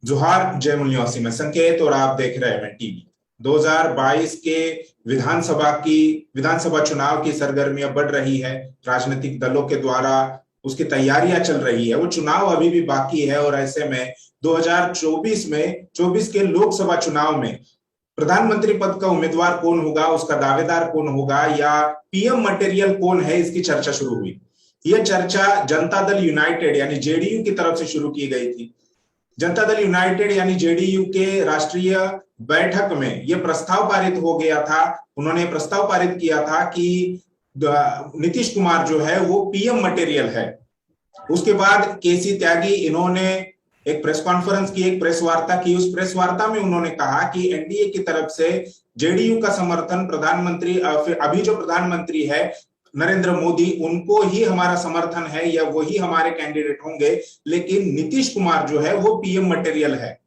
जोहार जय मुनियासी में संकेत और आप देख रहे हैं टीवी। 2022 के विधानसभा चुनाव की सरगर्मियां बढ़ रही है। राजनीतिक दलों के द्वारा उसकी तैयारियां चल रही है। वो चुनाव अभी भी बाकी है और ऐसे में 2024 के लोकसभा चुनाव में प्रधानमंत्री पद का उम्मीदवार कौन होगा, उसका दावेदार कौन होगा या पीएम मटेरियल कौन है, इसकी चर्चा शुरू हुई। यह चर्चा जनता दल यूनाइटेड यानी जेडीयू की तरफ से शुरू की गई थी। जनता दल यूनाइटेड यानी जेडीयू के राष्ट्रीय बैठक में यह प्रस्ताव पारित हो गया था। उन्होंने प्रस्ताव पारित किया था कि नीतीश कुमार जो है वो पीएम मटेरियल है। उसके बाद केसी त्यागी इन्होंने एक प्रेस कॉन्फ्रेंस की, एक प्रेस वार्ता की। उस प्रेस वार्ता में उन्होंने कहा कि एनडीए की तरफ से जेडीयू का समर्थन प्रधानमंत्री अभी जो प्रधानमंत्री है नरेंद्र मोदी, उनको ही हमारा समर्थन है या वही हमारे कैंडिडेट होंगे, लेकिन नीतीश कुमार जो है वो पीएम मटेरियल है।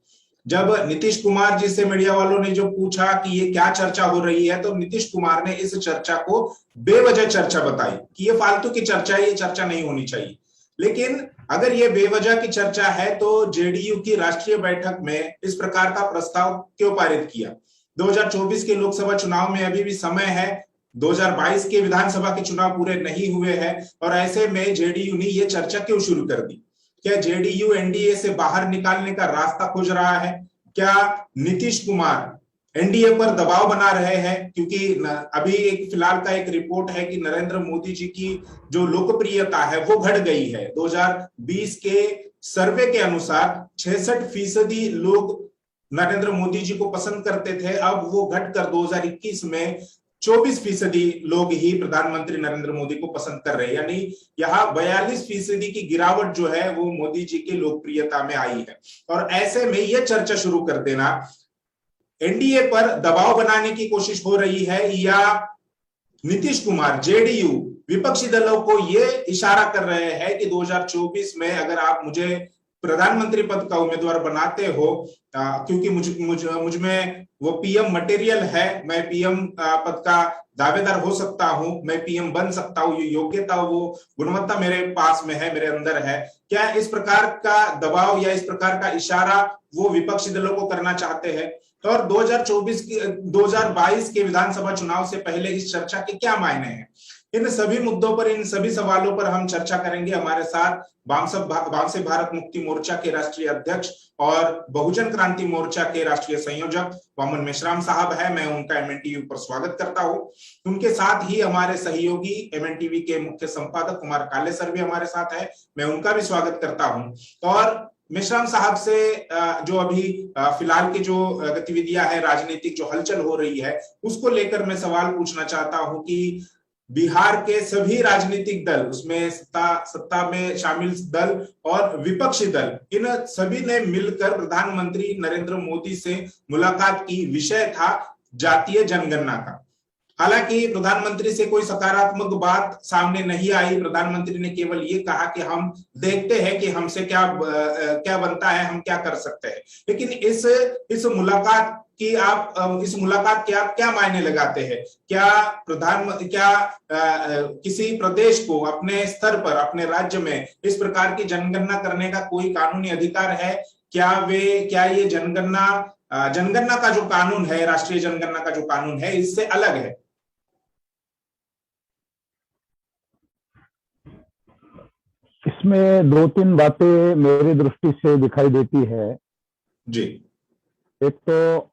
जब नीतीश कुमार जी से मीडिया वालों ने जो पूछा कि ये क्या चर्चा हो रही है, तो नीतीश कुमार ने इस चर्चा को बेवजह चर्चा बताई कि ये फालतू की चर्चा है, ये चर्चा नहीं होनी चाहिए। लेकिन अगर ये बेवजह की चर्चा है तो जेडीयू की राष्ट्रीय बैठक में इस प्रकार का प्रस्ताव क्यों पारित किया? 2024 के लोकसभा चुनाव में अभी भी समय है। 2022 के विधानसभा के चुनाव पूरे नहीं हुए हैं और ऐसे में जेडीयू ने यह चर्चा क्यों शुरू कर दी? क्या जेडीयू एनडीए से बाहर निकालने का रास्ता खोज रहा है? क्या नीतीश कुमार एनडीए पर दबाव बना रहे हैं? क्योंकि अभी एक फिलहाल का एक रिपोर्ट है कि नरेंद्र मोदी जी की जो लोकप्रियता है वो घट गई है। 2020 के सर्वे के अनुसार 66% लोग नरेंद्र मोदी जी को पसंद करते थे, अब वो घटकर 2021 में 24% लोग ही प्रधानमंत्री नरेंद्र मोदी को पसंद कर रहे हैं। यानी यहाँ 42% की गिरावट जो है वो मोदी जी की लोकप्रियता में आई है। और ऐसे में यह चर्चा शुरू कर देना एनडीए पर दबाव बनाने की कोशिश हो रही है या नीतीश कुमार जेडीयू विपक्षी दलों को यह इशारा कर रहे हैं कि 2024 में अगर आप मुझे प्रधानमंत्री पद का उम्मीदवार बनाते हो, क्योंकि मुझ में वो पीएम मटेरियल है, मैं पीएम पद का दावेदार हो सकता हूं, मैं पीएम बन सकता हूं, ये योग्यता वो गुणवत्ता मेरे पास में है, मेरे अंदर है। क्या इस प्रकार का दबाव या इस प्रकार का इशारा वो विपक्षी दलों को करना चाहते हैं? और 2022 के विधानसभा चुनाव से पहले इस चर्चा के क्या मायने हैं? इन सभी मुद्दों पर, इन सभी सवालों पर हम चर्चा करेंगे। हमारे साथ वामसे भारत मुक्ति मोर्चा के राष्ट्रीय अध्यक्ष और बहुजन क्रांति मोर्चा के राष्ट्रीय संयोजक वामन मेश्राम साहब है। मैं उनका एमएनटीवी पर स्वागत करता हूं। उनके साथ ही हमारे सहयोगी एमएनटीवी के मुख्य संपादक कुमार काले सर भी हमारे साथ है, मैं उनका भी स्वागत करता हूं। और मेश्राम साहब से जो अभी फिलहाल की जो गतिविधियां है, राजनीतिक जो हलचल हो रही है, उसको लेकर मैं सवाल पूछना चाहता हूं कि बिहार के सभी राजनीतिक दल, उसमें सत्ता में शामिल दल और विपक्षी दल, इन सभी ने मिलकर प्रधानमंत्री नरेंद्र मोदी से मुलाकात की। विषय था जातीय जनगणना का। हालांकि प्रधानमंत्री से कोई सकारात्मक बात सामने नहीं आई। प्रधानमंत्री ने केवल ये कहा कि हम देखते हैं कि हमसे क्या बनता है, हम क्या कर सकते हैं। लेकिन इस मुलाकात की आप क्या मायने लगाते हैं? क्या किसी प्रदेश को अपने स्तर पर, अपने राज्य में इस प्रकार की जनगणना करने का कोई कानूनी अधिकार है? क्या ये जनगणना का जो कानून है, राष्ट्रीय जनगणना का जो कानून है, इससे अलग है? इसमें दो तीन बातें मेरी दृष्टि से दिखाई देती है जी। एक तो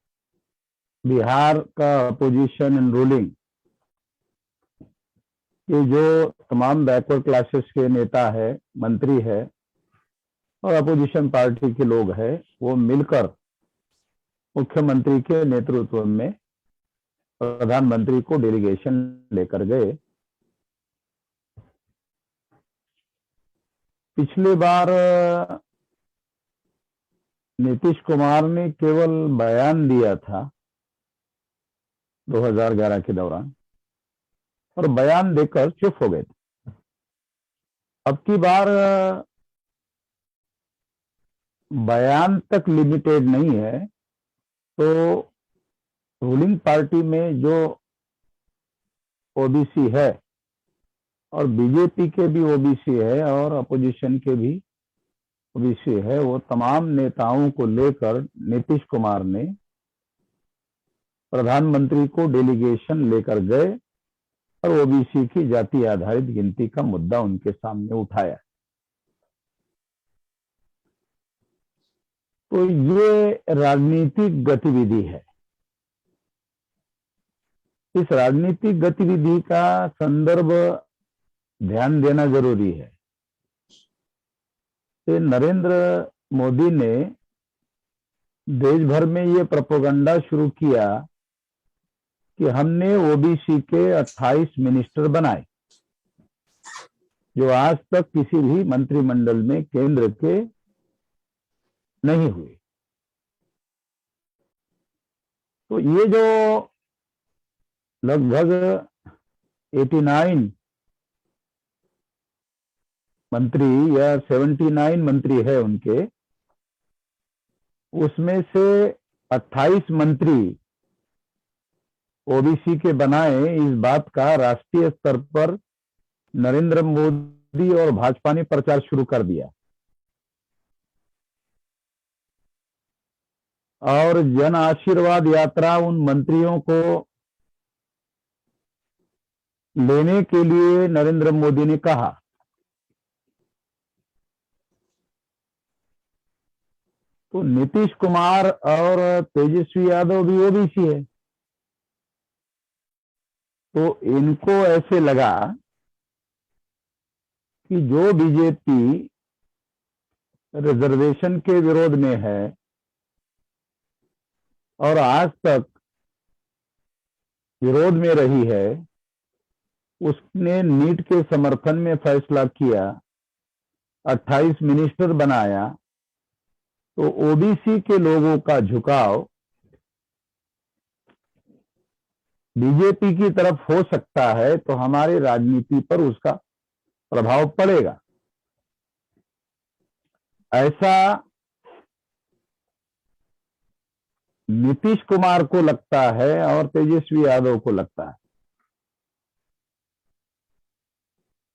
बिहार का अपोजिशन एंड रूलिंग, ये जो तमाम बैकवर्ड क्लासेस के नेता है, मंत्री है और अपोजिशन पार्टी के लोग हैं, वो मिलकर मुख्यमंत्री के नेतृत्व में प्रधानमंत्री को डेलीगेशन लेकर गए। पिछली बार नीतीश कुमार ने केवल बयान दिया था 2011 के दौरान और बयान देकर चुप हो गए थे। अब की बार बयान तक लिमिटेड नहीं है, तो रूलिंग पार्टी में जो ओबीसी है और बीजेपी के भी ओबीसी है और अपोजिशन के भी विषय है, वो तमाम नेताओं को लेकर नीतीश कुमार ने प्रधानमंत्री को डेलीगेशन लेकर गए और ओबीसी की जाति आधारित गिनती का मुद्दा उनके सामने उठाया। तो ये राजनीतिक गतिविधि है। इस राजनीतिक गतिविधि का संदर्भ ध्यान देना जरूरी है। तो नरेंद्र मोदी ने देश भर में ये प्रोपेगेंडा शुरू किया कि हमने ओबीसी के 28 मिनिस्टर बनाए, जो आज तक किसी भी मंत्रिमंडल में केंद्र के नहीं हुए। तो ये जो लगभग 89 मंत्री या 79 मंत्री है उनके, उसमें से 28 मंत्री ओबीसी के बनाए, इस बात का राष्ट्रीय स्तर पर नरेंद्र मोदी और भाजपा ने प्रचार शुरू कर दिया और जन आशीर्वाद यात्रा उन मंत्रियों को लेने के लिए नरेंद्र मोदी ने कहा। तो नीतीश कुमार और तेजस्वी यादव भी ओबीसी है, तो इनको ऐसे लगा कि जो बीजेपी रिजर्वेशन के विरोध में है और आज तक विरोध में रही है, उसने नीट के समर्थन में फैसला किया, 28 मिनिस्टर बनाया, तो ओबीसी के लोगों का झुकाव बीजेपी की तरफ हो सकता है, तो हमारी राजनीति पर उसका प्रभाव पड़ेगा, ऐसा नीतीश कुमार को लगता है और तेजस्वी यादव को लगता है।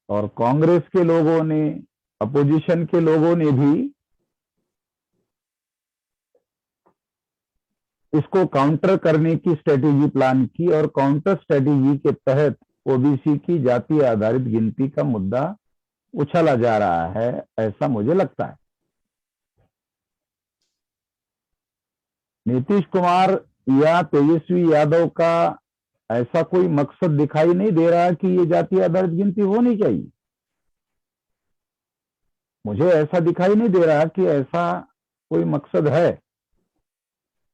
और कांग्रेस के लोगों ने, अपोजिशन के लोगों ने भी इसको काउंटर करने की स्ट्रेटेजी प्लान की और काउंटर स्ट्रेटेजी के तहत ओबीसी की जाति आधारित गिनती का मुद्दा उछाला जा रहा है, ऐसा मुझे लगता है। नीतीश कुमार या तेजस्वी यादव का ऐसा कोई मकसद दिखाई नहीं दे रहा कि ये जाति आधारित गिनती होनी चाहिए। मुझे ऐसा दिखाई नहीं दे रहा कि ऐसा कोई मकसद है।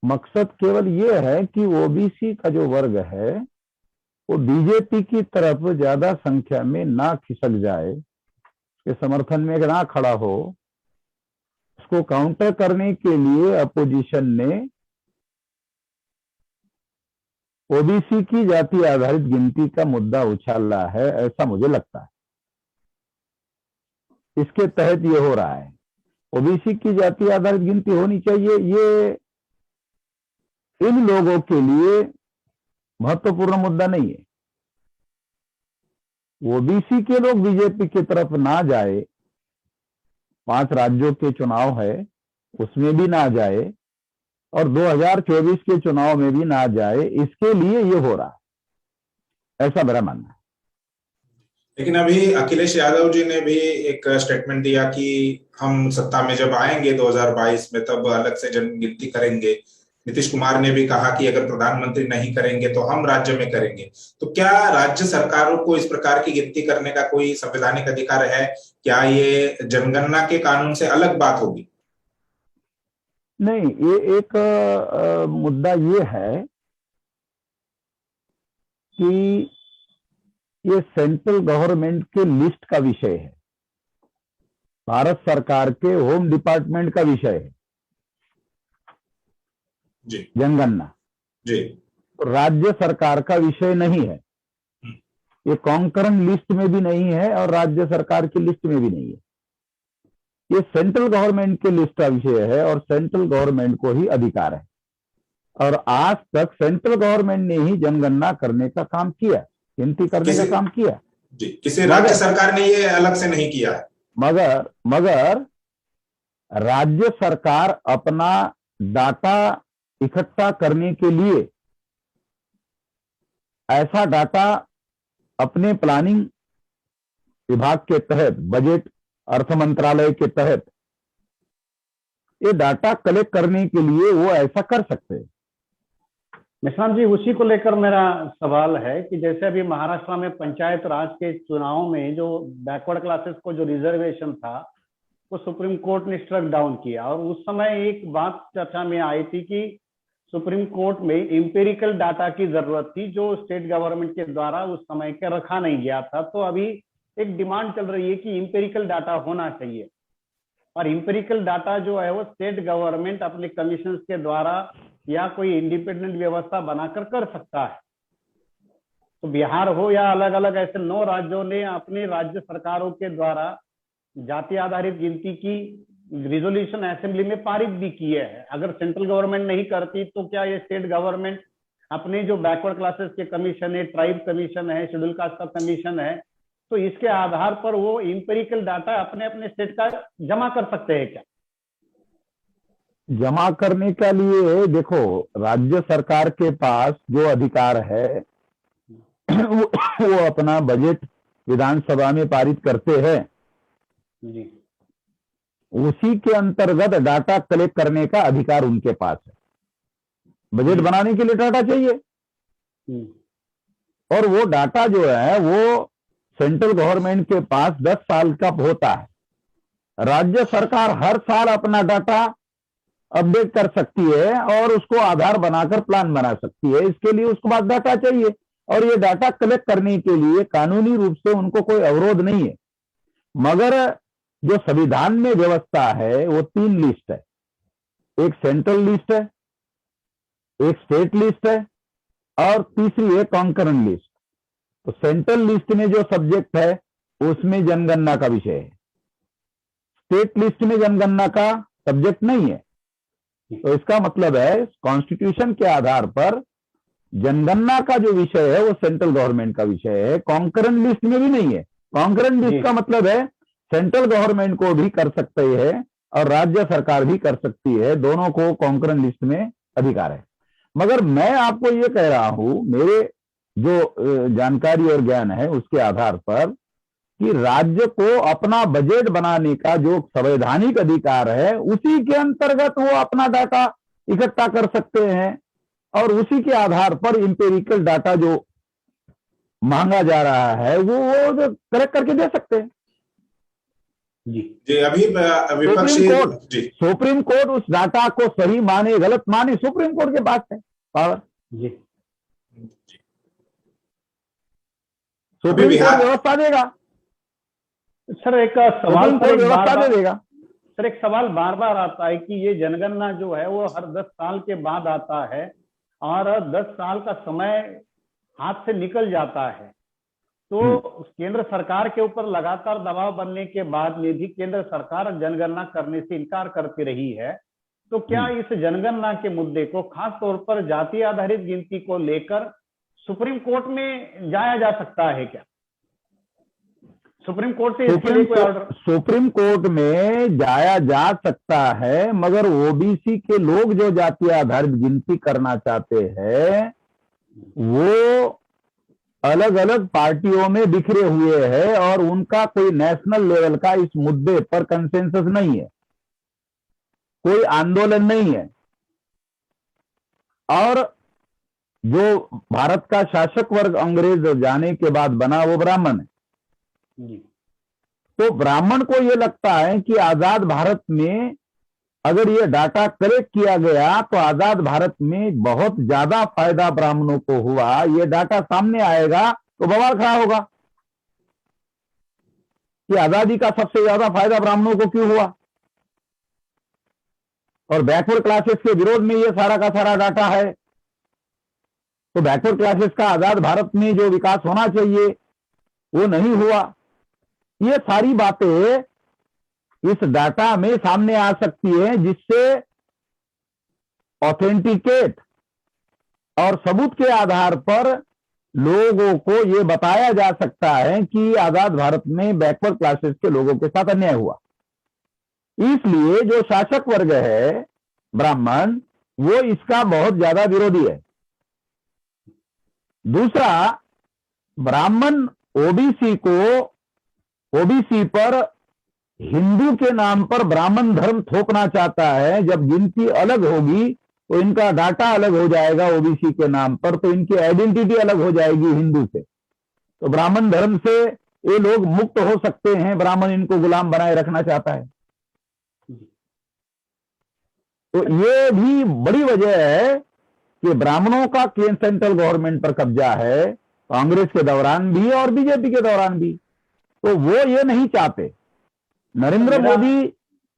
मकसद केवल ये है कि ओबीसी का जो वर्ग है वो बीजेपी की तरफ ज्यादा संख्या में ना खिसक जाए, उसके समर्थन में ना खड़ा हो। उसको काउंटर करने के लिए अपोजिशन ने ओबीसी की जाति आधारित गिनती का मुद्दा उछाला है, ऐसा मुझे लगता है। इसके तहत ये हो रहा है। ओबीसी की जाति आधारित गिनती होनी चाहिए, ये इन लोगों के लिए महत्वपूर्ण मुद्दा नहीं है। ओबीसी के लोग बीजेपी की तरफ ना जाए, 5 राज्यों के चुनाव है उसमें भी ना जाए और 2024 के चुनाव में भी ना जाए, इसके लिए ये हो रहा है, ऐसा मेरा मानना है। लेकिन अभी अखिलेश यादव जी ने भी एक स्टेटमेंट दिया कि हम सत्ता में जब आएंगे 2022 में तब अलग से जनगिनती करेंगे। नीतीश कुमार ने भी कहा कि अगर प्रधानमंत्री नहीं करेंगे तो हम राज्य में करेंगे। तो क्या राज्य सरकारों को इस प्रकार की गिनती करने का कोई संवैधानिक अधिकार है? क्या ये जनगणना के कानून से अलग बात होगी? नहीं, ये एक मुद्दा ये है कि ये सेंट्रल गवर्नमेंट के लिस्ट का विषय है, भारत सरकार के होम डिपार्टमेंट का विषय है जी, जनगणना जी, राज्य सरकार का विषय नहीं है। ये कॉन्करेंट लिस्ट में भी नहीं है और राज्य सरकार की लिस्ट में भी नहीं है। ये सेंट्रल गवर्नमेंट के लिस्ट का विषय है और सेंट्रल गवर्नमेंट को ही अधिकार है। और आज तक सेंट्रल गवर्नमेंट ने ही जनगणना करने का काम किया, गिनती करने का काम किया जी, किसी राज्य सरकार ने ये अलग से नहीं किया है। मगर राज्य सरकार अपना डाटा इकट्ठा करने के लिए ऐसा डाटा अपने प्लानिंग विभाग के तहत, बजट अर्थ मंत्रालय के तहत ये डाटा कलेक्ट करने के लिए वो ऐसा कर सकते हैं। निशांत जी, उसी को लेकर मेरा सवाल है कि जैसे अभी महाराष्ट्र में पंचायत राज के चुनाव में जो बैकवर्ड क्लासेस को जो रिजर्वेशन था वो सुप्रीम कोर्ट ने स्ट्रक डाउन किया, और उस समय एक बात चर्चा में आई थी कि सुप्रीम कोर्ट में इंपेरिकल डाटा की जरूरत थी जो स्टेट गवर्नमेंट के द्वारा उस समय के रखा नहीं गया था। तो अभी एक डिमांड चल रही है कि इंपेरिकल डाटा होना चाहिए, और इंपेरिकल डाटा जो है वो स्टेट गवर्नमेंट अपने कमीशन के द्वारा या कोई इंडिपेंडेंट व्यवस्था बनाकर कर सकता है। तो बिहार हो या अलग अलग ऐसे 9 राज्यों ने अपने राज्य सरकारों के द्वारा जाति आधारित गिनती की रिजोल्यूशन असेंबली में पारित भी किए हैं। अगर सेंट्रल गवर्नमेंट नहीं करती तो क्या ये स्टेट गवर्नमेंट अपने जो बैकवर्ड क्लासेस के कमीशन है, ट्राइब कमीशन है, शेड्यूल कास्ट का कमीशन है, तो इसके आधार पर वो इंपेरिकल डाटा अपने अपने स्टेट का जमा कर सकते हैं क्या? जमा करने के लिए देखो, राज्य सरकार के पास जो अधिकार है वो अपना बजट विधानसभा में पारित करते हैं जी। उसी के अंतर्गत डाटा कलेक्ट करने का अधिकार उनके पास है। बजट बनाने के लिए डाटा चाहिए, और वो डाटा जो है वो सेंट्रल गवर्नमेंट के पास 10 साल का होता है। राज्य सरकार हर साल अपना डाटा अपडेट कर सकती है और उसको आधार बनाकर प्लान बना सकती है। इसके लिए उसके पास डाटा चाहिए, और ये डाटा कलेक्ट करने के लिए कानूनी रूप से उनको कोई अवरोध नहीं है। मगर जो संविधान में व्यवस्था है वो 3 लिस्ट है, एक सेंट्रल लिस्ट है, एक स्टेट लिस्ट है, और तीसरी है कॉन्करेंट लिस्ट। तो सेंट्रल लिस्ट में जो सब्जेक्ट है उसमें जनगणना का विषय है, स्टेट लिस्ट में जनगणना का सब्जेक्ट नहीं है। तो इसका मतलब है कॉन्स्टिट्यूशन के आधार पर जनगणना का जो विषय है वो सेंट्रल गवर्नमेंट का विषय है, कॉन्करेंट लिस्ट में भी नहीं है। कॉन्करेंट लिस्ट का मतलब है सेंट्रल गवर्नमेंट को भी कर सकते हैं और राज्य सरकार भी कर सकती है, दोनों को कॉन्करेंट लिस्ट में अधिकार है। मगर मैं आपको ये कह रहा हूं, मेरे जो जानकारी और ज्ञान है उसके आधार पर, कि राज्य को अपना बजट बनाने का जो संवैधानिक अधिकार है उसी के अंतर्गत वो अपना डाटा इकट्ठा कर सकते हैं, और उसी के आधार पर इंपेरिकल डाटा जो मांगा जा रहा है वो कलेक्ट करके दे सकते हैं। जी अभी विपक्षी सुप्रीम कोर्ट उस डाटा को सही माने गलत माने, सुप्रीम कोर्ट के पास है पावर। सुप्रीम कोर्ट व्यवस्था देगा सर। एक सवाल व्यवस्था दे देगा सर, एक सवाल बार बार आता है कि ये जनगणना जो है वो हर 10 साल के बाद आता है, और 10 साल का समय हाथ से निकल जाता है। तो केंद्र सरकार के ऊपर लगातार दबाव बनने के बाद में भी केंद्र सरकार जनगणना करने से इनकार करती रही है। तो क्या इस जनगणना के मुद्दे को, खास तौर पर जाति आधारित गिनती को लेकर, सुप्रीम कोर्ट में जाया जा सकता है क्या? सुप्रीम कोर्ट से इसके लिए कोई ऑर्डर? सुप्रीम कोर्ट में जाया जा सकता है, मगर ओबीसी के लोग जो जाति आधारित गिनती करना चाहते हैं वो अलग अलग पार्टियों में बिखरे हुए हैं, और उनका कोई नेशनल लेवल का इस मुद्दे पर कंसेंसस नहीं है, कोई आंदोलन नहीं है। और जो भारत का शासक वर्ग अंग्रेज जाने के बाद बना वो ब्राह्मण है। तो ब्राह्मण को यह लगता है कि आजाद भारत में अगर ये डाटा कलेक्ट किया गया तो आजाद भारत में बहुत ज्यादा फायदा ब्राह्मणों को हुआ, ये डाटा सामने आएगा तो बवाल खड़ा होगा कि आजादी का सबसे ज्यादा फायदा ब्राह्मणों को क्यों हुआ, और बैकवर्ड क्लासेस के विरोध में ये सारा का सारा डाटा है। तो बैकवर्ड क्लासेस का आजाद भारत में जो विकास होना चाहिए वो नहीं हुआ। ये सारी बातें इस डाटा में सामने आ सकती है, जिससे ऑथेंटिकेट और सबूत के आधार पर लोगों को यह बताया जा सकता है कि आजाद भारत में बैकवर्ड क्लासेस के लोगों के साथ अन्याय हुआ। इसलिए जो शासक वर्ग है ब्राह्मण, वो इसका बहुत ज्यादा विरोधी है। दूसरा, ब्राह्मण ओबीसी पर हिंदू के नाम पर ब्राह्मण धर्म थोपना चाहता है। जब गिनती अलग होगी तो इनका डाटा अलग हो जाएगा ओबीसी के नाम पर, तो इनकी आइडेंटिटी अलग हो जाएगी हिंदू से। तो ब्राह्मण धर्म से ये लोग मुक्त हो सकते हैं, ब्राह्मण इनको गुलाम बनाए रखना चाहता है। तो ये भी बड़ी वजह है कि ब्राह्मणों का सेंट्रल गवर्नमेंट पर कब्जा है, कांग्रेस के दौरान भी और बीजेपी के दौरान भी। तो वो ये नहीं चाहते। नरेंद्र मोदी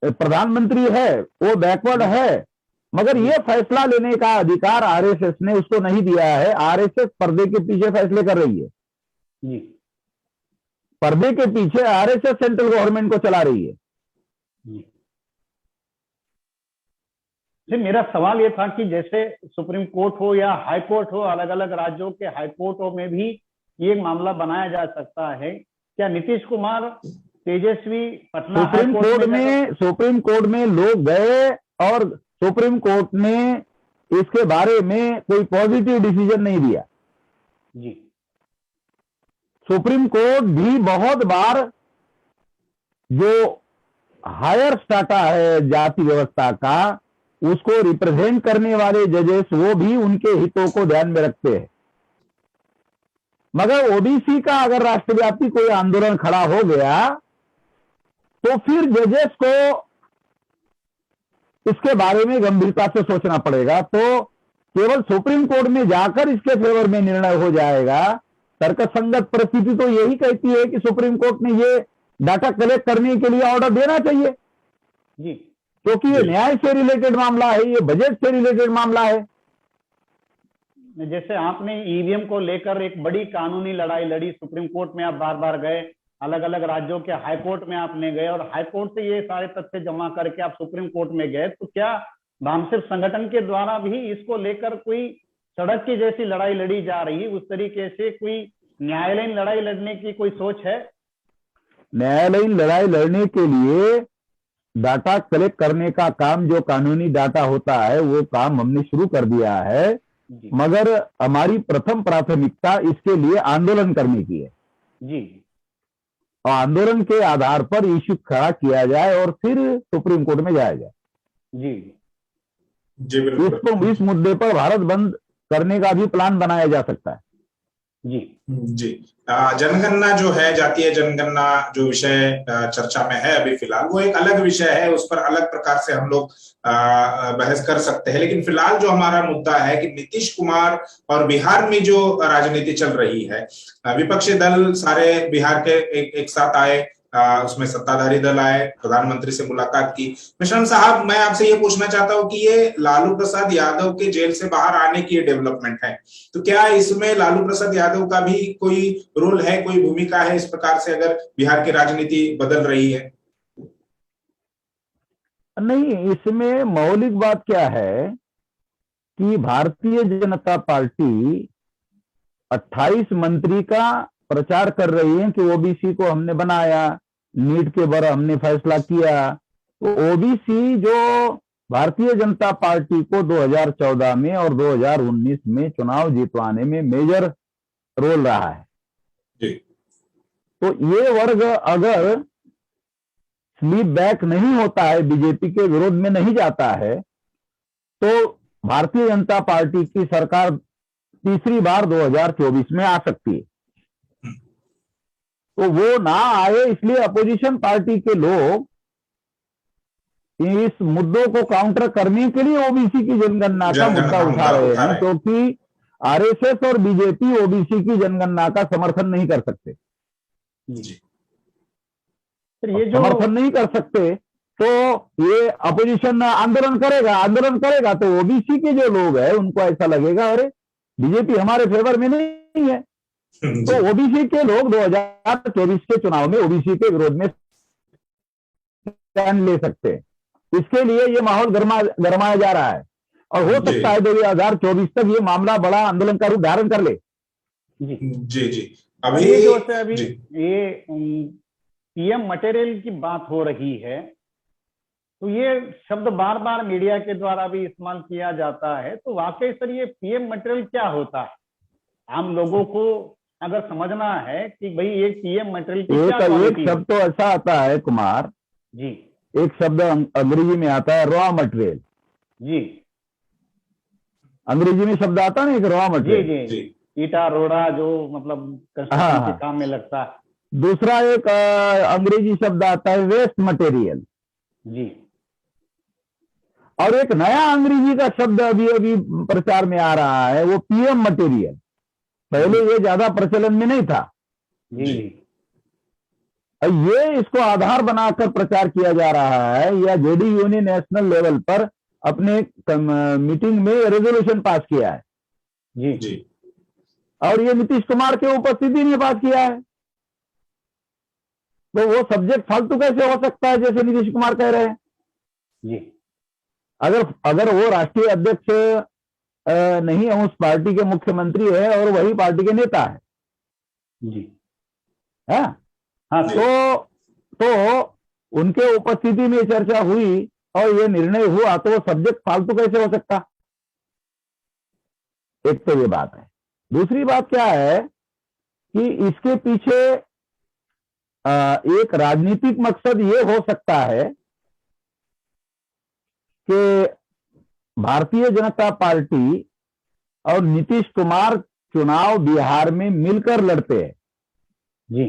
प्रधानमंत्री है, वो बैकवर्ड है, मगर ये फैसला लेने का अधिकार आरएसएस ने उसको नहीं दिया है। आरएसएस पर्दे के पीछे फैसले कर रही है जी। पर्दे के पीछे आरएसएस सेंट्रल गवर्नमेंट को चला रही है। जी, मेरा सवाल ये था कि जैसे सुप्रीम कोर्ट हो या हाई कोर्ट हो, अलग अलग राज्यों के हाई कोर्टों में भी ये मामला बनाया जा सकता है। क्या नीतीश कुमार, तेजस्वी पटना सुप्रीम कोर्ट में लोग गए और सुप्रीम कोर्ट ने इसके बारे में कोई पॉजिटिव डिसीजन नहीं दिया। जी। सुप्रीम कोर्ट भी बहुत बार जो हायर स्टाटा है जाति व्यवस्था का, उसको रिप्रेजेंट करने वाले जजेस, वो भी उनके हितों को ध्यान में रखते हैं। मगर ओबीसी का अगर राष्ट्रव्यापी कोई आंदोलन खड़ा हो गया तो फिर जजेस को इसके बारे में गंभीरता से सोचना पड़ेगा। तो केवल सुप्रीम कोर्ट में जाकर इसके फेवर में निर्णय हो जाएगा। तर्कसंगत परिस्थिति तो यही कहती है कि सुप्रीम कोर्ट ने ये डाटा कलेक्ट करने के लिए ऑर्डर देना चाहिए जी, क्योंकि ये न्याय से रिलेटेड मामला है, ये बजट से रिलेटेड मामला है। जैसे आपने ईवीएम को लेकर एक बड़ी कानूनी लड़ाई लड़ी, सुप्रीम कोर्ट में आप बार बार गए, अलग अलग राज्यों के हाई कोर्ट में आपने गए और हाई कोर्ट से ये सारे तथ्य जमा करके आप सुप्रीम कोर्ट में गए, तो क्या वामसिफ संगठन के द्वारा भी इसको लेकर कोई सड़क की जैसी लड़ाई लड़ी जा रही है? उस तरीके से कोई न्यायालयीन लड़ाई लड़ने की कोई सोच है? न्यायालयीन लड़ाई लड़ने के लिए डाटा कलेक्ट करने का काम, जो कानूनी डाटा होता है, वो काम हमने शुरू कर दिया है। मगर हमारी प्रथम प्राथमिकता इसके लिए आंदोलन करने की है जी, और आंदोलन के आधार पर इश्यू खड़ा किया जाए और फिर सुप्रीम कोर्ट में जाया जाए। जी इस मुद्दे पर भारत बंद करने का भी प्लान बनाया जा सकता है। जी। जनगणना जो है, जातीय जनगणना जो विषय चर्चा में है अभी फिलहाल, वो एक अलग विषय है, उस पर अलग प्रकार से हम लोग बहस कर सकते हैं। लेकिन फिलहाल जो हमारा मुद्दा है कि नीतीश कुमार और बिहार में जो राजनीति चल रही है, विपक्षी दल सारे बिहार के एक साथ आए, उसमें सत्ताधारी दल आए, प्रधानमंत्री से मुलाकात की। मिश्रम साहब, मैं आपसे ये पूछना चाहता हूं कि ये लालू प्रसाद यादव के जेल से बाहर आने की डेवलपमेंट है, तो क्या इसमें लालू प्रसाद यादव का भी कोई रोल है, कोई भूमिका है इस प्रकार से अगर बिहार की राजनीति बदल रही है? नहीं, इसमें मौलिक बात क्या है कि भारतीय जनता पार्टी 28 मंत्री का प्रचार कर रही है कि ओबीसी को हमने बनाया, नीट के बारे हमने फैसला किया। तो ओबीसी जो भारतीय जनता पार्टी को 2014 में और 2019 में चुनाव जीतवाने में मेजर रोल रहा है जी। तो ये वर्ग अगर स्लीप बैक नहीं होता है, बीजेपी के विरोध में नहीं जाता है, तो भारतीय जनता पार्टी की सरकार तीसरी बार 2024 में आ सकती है। तो वो ना आए, इसलिए अपोजिशन पार्टी के लोग इस मुद्दों को काउंटर करने के लिए ओबीसी की जनगणना का मुद्दा उठा रहे हैं, क्योंकि आरएसएस और बीजेपी ओबीसी की जनगणना का समर्थन नहीं कर सकते। जी। ये जो समर्थन नहीं कर सकते तो ये अपोजिशन आंदोलन करेगा तो ओबीसी के जो लोग हैं उनको ऐसा लगेगा अरे बीजेपी हमारे फेवर में नहीं है। तो ओबीसी के लोग 2024 के चुनाव में ओबीसी के विरोध में स्टैंड ले सकते हैं। इसके लिए ये माहौल गरमाया जा रहा है और हो सकता है 2024 तक ये मामला बड़ा आंदोलन का रूप धारण कर ले। जी। अभी ये पीएम मटेरियल की बात हो रही है, तो ये शब्द बार बार मीडिया के द्वारा भी इस्तेमाल किया जाता है, तो वाकई सर ये पीएम मटेरियल क्या होता है? आम लोगों को अगर समझना है कि भाई ये पीएम मटेरियल की क्या एक क्वालिटी है। शब्द तो ऐसा आता है कुमार जी एक शब्द अंग्रेजी में आता है रॉ मटेरियल। जी अंग्रेजी में शब्द आता ना एक रॉ जी मटेरियल। जी ईटा रोड़ा जो मतलब कंस्ट्रक्शन के काम में लगता है। दूसरा एक अंग्रेजी शब्द आता है वेस्ट मटेरियल। जी और एक नया अंग्रेजी का शब्द अभी अभी प्रचार में आ रहा है, वो पीएम मटेरियल। पहले ये ज्यादा प्रचलन में नहीं था। जी ये इसको आधार बनाकर प्रचार किया जा रहा है, या जेडीयू ने नेशनल लेवल पर अपने मीटिंग में रेजोल्यूशन पास किया है। जी जी और ये नीतीश कुमार के उपस्थिति में पास किया है। तो वो सब्जेक्ट फालतू कैसे हो सकता है जैसे नीतीश कुमार कह रहे हैं? जी अगर वो राष्ट्रीय अध्यक्ष नहीं है, उस पार्टी के मुख्यमंत्री है और वही पार्टी के नेता है, जी है? हाँ तो उनके उपस्थिति में चर्चा हुई और ये निर्णय हुआ, तो वो सब्जेक्ट फालतू कैसे हो सकता? एक तो ये बात है। दूसरी बात क्या है कि इसके पीछे एक राजनीतिक मकसद ये हो सकता है कि भारतीय जनता पार्टी और नीतीश कुमार चुनाव बिहार में मिलकर लड़ते हैं। जी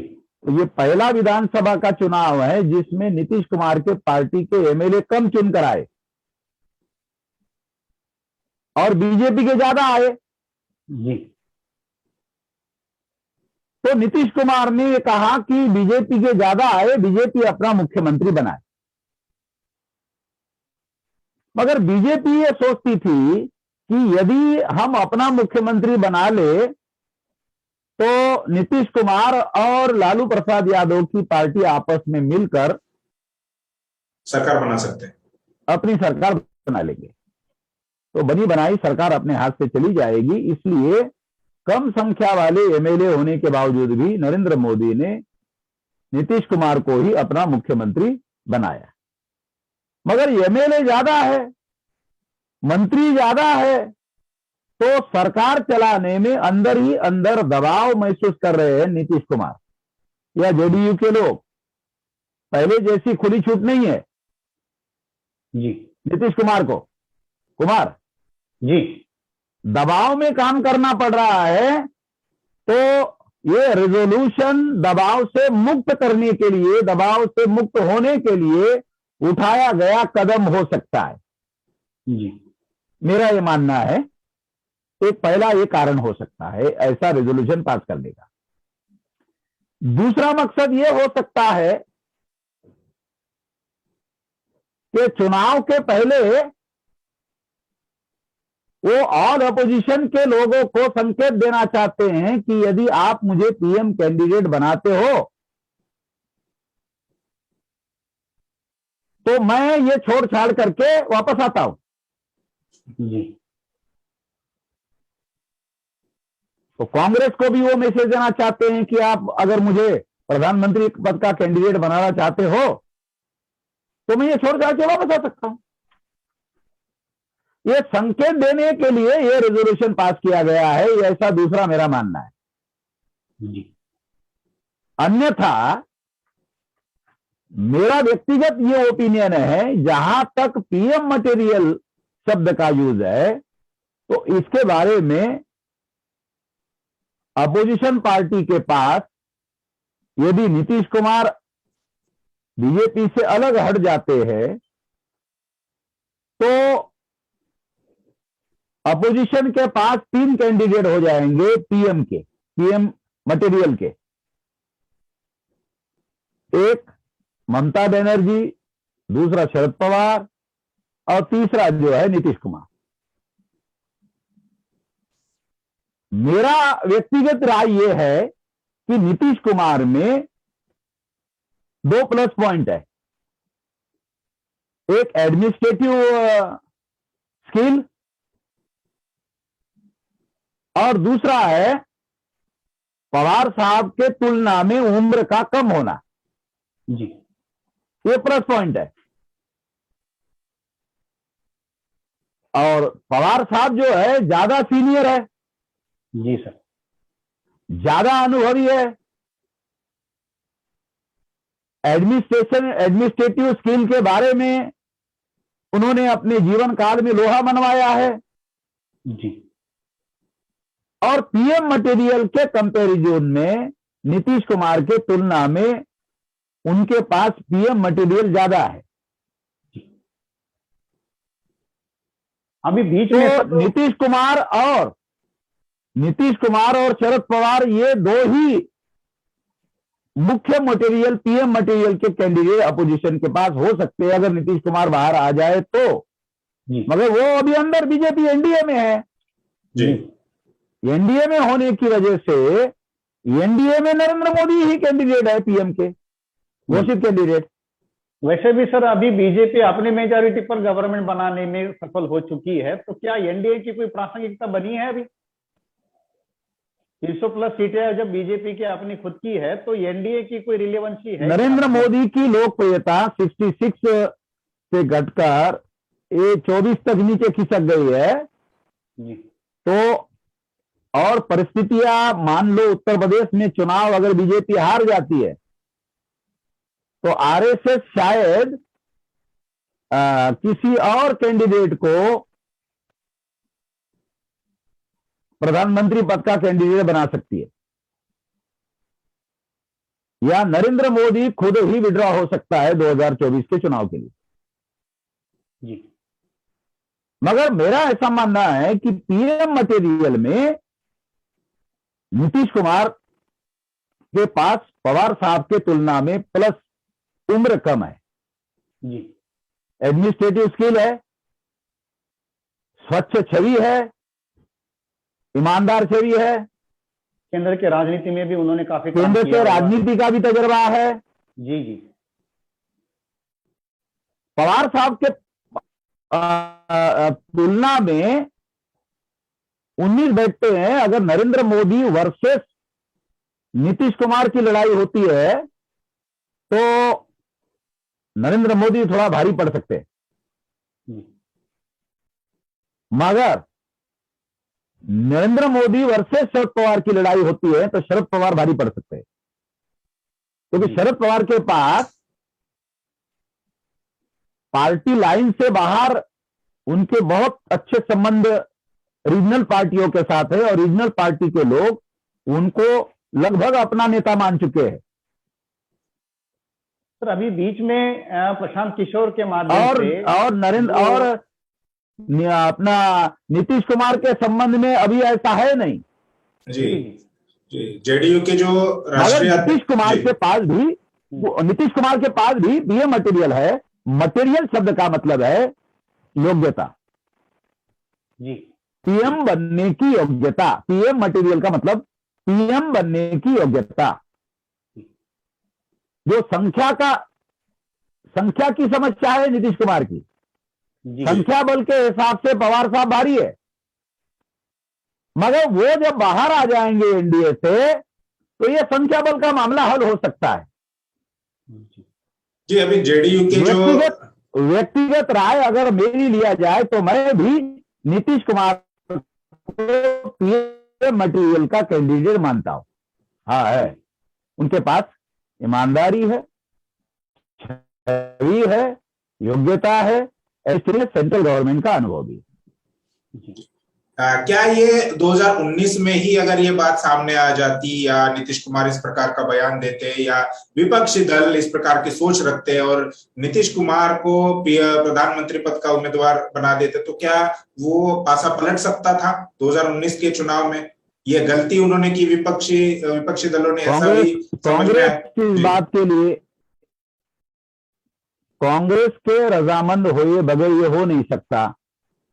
ये पहला विधानसभा का चुनाव है जिसमें नीतीश कुमार के पार्टी के एमएलए कम चुनकर आए और बीजेपी के ज्यादा आए। जी तो नीतीश कुमार ने ये कहा कि बीजेपी के ज्यादा आए, बीजेपी अपना मुख्यमंत्री बनाए। मगर बीजेपी ये सोचती थी कि यदि हम अपना मुख्यमंत्री बना ले तो नीतीश कुमार और लालू प्रसाद यादव की पार्टी आपस में मिलकर सरकार बना सकते हैं, अपनी सरकार बना लेंगे। तो बनी बनाई सरकार अपने हाथ से चली जाएगी। इसलिए कम संख्या वाले एमएलए होने के बावजूद भी नरेंद्र मोदी ने नीतीश कुमार को ही अपना मुख्यमंत्री बनाया। मगर एमएलए ज्यादा है, मंत्री ज्यादा है, तो सरकार चलाने में अंदर ही अंदर दबाव महसूस कर रहे हैं नीतीश कुमार या जेडीयू के लोग। पहले जैसी खुली छूट नहीं है जी नीतीश कुमार जी दबाव में काम करना पड़ रहा है। तो ये रेजोल्यूशन दबाव से मुक्त करने के लिए, दबाव से मुक्त होने के लिए उठाया गया कदम हो सकता है। जी मेरा ये मानना है एक पहला ये कारण हो सकता है ऐसा रेजोल्यूशन पास करने का। दूसरा मकसद ये हो सकता है कि चुनाव के पहले वो ऑल अपोजिशन के लोगों को संकेत देना चाहते हैं कि यदि आप मुझे पीएम कैंडिडेट बनाते हो तो मैं ये छोड़ छाड़ करके वापस आता हूं। जी तो कांग्रेस को भी वो मैसेज देना चाहते हैं कि आप अगर मुझे प्रधानमंत्री पद का कैंडिडेट बनाना चाहते हो तो मैं ये छोड़ छाड़ के वापस आ सकता हूं। ये संकेत देने के लिए ये रेजोल्यूशन पास किया गया है, ऐसा दूसरा मेरा मानना है। जी अन्यथा मेरा व्यक्तिगत ये ओपिनियन है, जहां तक पीएम मटेरियल शब्द का यूज है तो इसके बारे में अपोजिशन पार्टी के पास यदि नीतीश कुमार बीजेपी से अलग हट जाते हैं तो अपोजिशन के पास 3 कैंडिडेट हो जाएंगे पीएम मटेरियल के। एक ममता बनर्जी, दूसरा शरद पवार और तीसरा जो है नीतीश कुमार। मेरा व्यक्तिगत राय यह है कि नीतीश कुमार में 2 प्लस पॉइंट है। एक एडमिनिस्ट्रेटिव स्किल और दूसरा है पवार साहब के तुलना में उम्र का कम होना। जी ये प्लस पॉइंट है। और पवार साहब जो है ज्यादा सीनियर है, जी सर। ज्यादा अनुभवी है, एडमिनिस्ट्रेटिव स्किल के बारे में उन्होंने अपने जीवन काल में लोहा मनवाया है, जी। और पीएम मटेरियल के कंपैरिजन में नीतीश कुमार के तुलना में उनके पास पीएम मटेरियल ज्यादा है। अभी बीच में तो नीतीश कुमार और शरद पवार ये दो ही मुख्य मटेरियल, पीएम मटेरियल के कैंडिडेट अपोजिशन के पास हो सकते हैं अगर नीतीश कुमार बाहर आ जाए तो। मगर वो अभी अंदर बीजेपी एनडीए में है जी। एनडीए में होने की वजह से एनडीए में नरेंद्र मोदी ही कैंडिडेट है, पीएम के घोषित कैंडिडेट। वैसे भी सर अभी बीजेपी अपनी मेजॉरिटी पर गवर्नमेंट बनाने में सफल हो चुकी है, तो क्या एनडीए की कोई प्रासंगिकता बनी है? अभी 300 प्लस सीटें जब बीजेपी की अपनी खुद की है, तो एनडीए की कोई रिलेवेंसी है? नरेंद्र मोदी की लोकप्रियता 66 से घटकर 24 तक नीचे खिसक गई है। जी। तो और परिस्थितियां, मान लो उत्तर प्रदेश में चुनाव अगर बीजेपी हार जाती है तो आरएसएस शायद किसी और कैंडिडेट को प्रधानमंत्री पद का कैंडिडेट बना सकती है, या नरेंद्र मोदी खुद ही विड्रॉ हो सकता है 2024 के चुनाव के लिए। जी। मगर मेरा ऐसा मानना है कि पीएम मटेरियल में नीतीश कुमार के पास पवार साहब के तुलना में प्लस उम्र कम है, जी। एडमिनिस्ट्रेटिव स्किल है, स्वच्छ छवि है, ईमानदार छवि है, केंद्र के राजनीति में भी उन्होंने काफी केंद्र के राजनीति का भी तजुर्बा है। जी जी। पवार साहब के तुलना में 19 बैठते हैं। अगर नरेंद्र मोदी वर्सेस नीतीश कुमार की लड़ाई होती है तो नरेंद्र मोदी थोड़ा भारी पड़ सकते हैं, मगर नरेंद्र मोदी वर्सेस शरद पवार की लड़ाई होती है तो शरद पवार भारी पड़ सकते हैं, क्योंकि शरद पवार के पास पार्टी लाइन से बाहर उनके बहुत अच्छे संबंध रीजनल पार्टियों के साथ है, और रीजनल पार्टी के लोग उनको लगभग अपना नेता मान चुके हैं। सर अभी बीच में प्रशांत किशोर के माध्यम से और नरेंद्र और अपना नीतीश कुमार के संबंध में अभी ऐसा है नहीं। जी जी। जेडीयू के जो राष्ट्रीय नीतीश कुमार के पास भी बीए मटेरियल है। मटेरियल शब्द का मतलब है योग्यता, जी। पीएम बनने की योग्यता। पीएम मटेरियल का मतलब पीएम बनने की योग्यता। जो संख्या की समस्या है नीतीश कुमार की, संख्या बल के हिसाब से पवार साहब भारी है, मगर वो जब बाहर आ जाएंगे एनडीए से तो ये संख्या बल का मामला हल हो सकता है। जी। अभी जेडीयू के जो व्यक्तिगत राय अगर मेरी लिया जाए तो मैं भी नीतीश कुमार को पीएम मटेरियल का कैंडिडेट मानता हूं। हाँ है, उनके पास ईमानदारी है, छवि है, योग्यता है, इसलिए सेंट्रल गवर्नमेंट का अनुभव भी। क्या ये 2019 में ही अगर ये बात सामने आ जाती, या नीतीश कुमार इस प्रकार का बयान देते, या विपक्षी दल इस प्रकार की सोच रखते और नीतीश कुमार को प्रधानमंत्री पद का उम्मीदवार बना देते, तो क्या वो पासा पलट सकता था 2019 के चुनाव में? ये गलती उन्होंने की, विपक्षी दलों ने ऐसा भी कांग्रेस की इस बात के लिए कांग्रेस के रजामंद हुए बगैर ये हो नहीं सकता।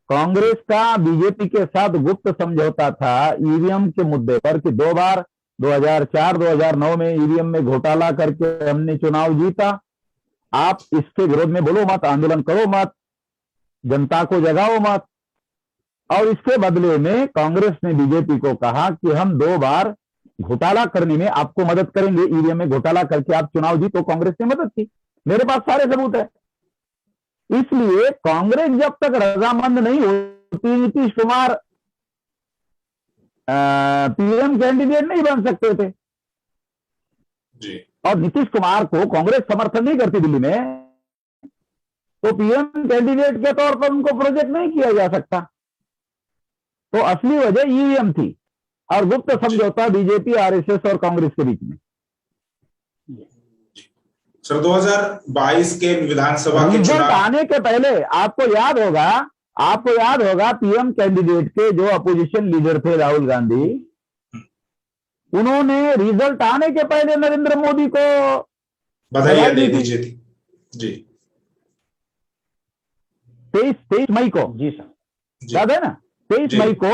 कांग्रेस का बीजेपी के साथ गुप्त समझौता था ईवीएम के मुद्दे पर कि 2 बार 2004-2009 में ईवीएम में घोटाला करके हमने चुनाव जीता, आप इसके विरोध में बोलो मत, आंदोलन करो मत, जनता को जगाओ मत। और इसके बदले में कांग्रेस ने बीजेपी को कहा कि हम 2 बार घोटाला करने में आपको मदद करेंगे, ईवीएम में घोटाला करके आप चुनाव जीतो। कांग्रेस ने मदद की, मेरे पास सारे सबूत है। इसलिए कांग्रेस जब तक रजामंद नहीं होती, नीतीश कुमार पीएम कैंडिडेट नहीं बन सकते थे। जी। और नीतीश कुमार को कांग्रेस समर्थन नहीं करती दिल्ली में, तो पीएम कैंडिडेट के तौर पर उनको प्रोजेक्ट नहीं किया जा सकता। तो असली वजह ईवीएम थी और गुप्त समझौता बीजेपी, आरएसएस और कांग्रेस के बीच में। सर 2022 के विधानसभा के रिजल्ट चुनाव आने के पहले आपको याद होगा पीएम कैंडिडेट के जो अपोजिशन लीडर थे राहुल गांधी, उन्होंने रिजल्ट आने के पहले नरेंद्र मोदी को बधाई दे दीजिए थी। जी 23 मई को। जी सर, याद है ना? 23 मई को